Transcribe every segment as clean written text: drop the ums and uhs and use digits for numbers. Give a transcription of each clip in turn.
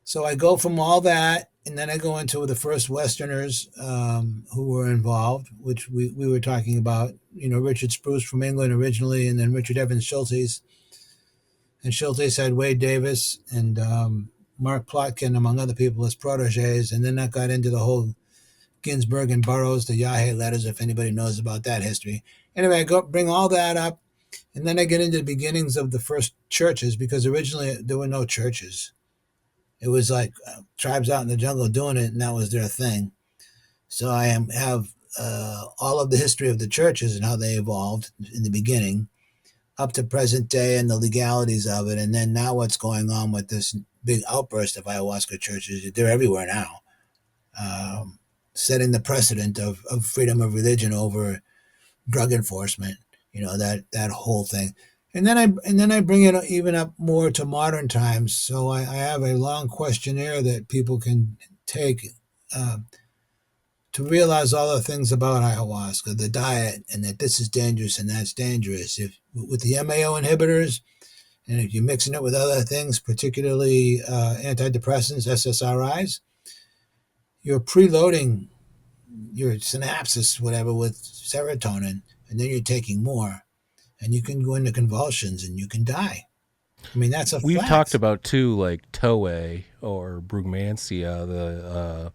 So I go from all that, and then I go into the first Westerners who were involved, which we were talking about. Richard Spruce from England originally, and then Richard Evans Schultes. And Schultes had Wade Davis and Mark Plotkin, among other people, as proteges. And then that got into the whole Ginsburg and Burroughs, the Yahé letters, if anybody knows about that history. Anyway, I go bring all that up, and then I get into the beginnings of the first churches, because originally there were no churches. It was like tribes out in the jungle doing it, and that was their thing. So have all of the history of the churches and how they evolved in the beginning up to present day and the legalities of it. And then now what's going on with this big outburst of ayahuasca churches. They're everywhere now, setting the precedent of freedom of religion over drug enforcement, that whole thing. And then I bring it even up more to modern times. So I have a long questionnaire that people can take uh, to realize all the things about ayahuasca, the diet, and that this is dangerous and that's dangerous. If with the MAO inhibitors, and if you're mixing it with other things, particularly antidepressants, SSRIs, you're preloading your synapses, whatever, with serotonin, and then you're taking more, and you can go into convulsions and you can die. I mean, that's a We've talked fact. about too, like Toei or Brugmansia, the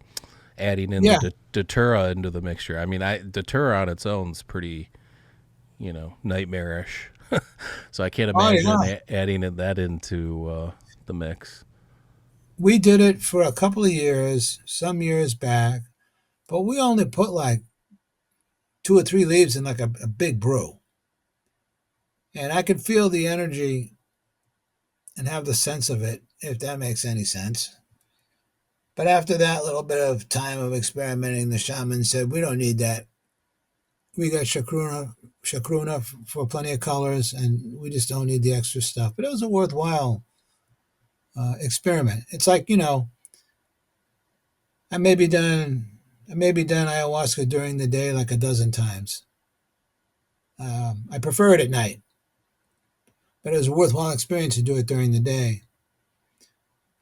adding in the Yeah. datura into the mixture. I mean, datura on its own is pretty, nightmarish. So I can't Oh imagine yeah. adding that into the mix. We did it for a couple of years, some years back, but we only put like 2 or 3 leaves in like a big brew, and I could feel the energy and have the sense of it, if that makes any sense. But after that little bit of time of experimenting, the shaman said, "We don't need that. We got Shakruna for plenty of colors, and we just don't need the extra stuff." But it was a worthwhile experiment. It's like, I may be done. I may be done ayahuasca during the day like a dozen times. I prefer it at night, but it was a worthwhile experience to do it during the day.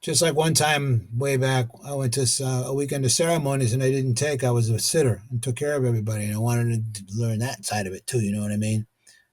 Just like one time way back, I went to a weekend of ceremonies and I didn't take. I was a sitter and took care of everybody, and I wanted to learn that side of it too. You know what I mean?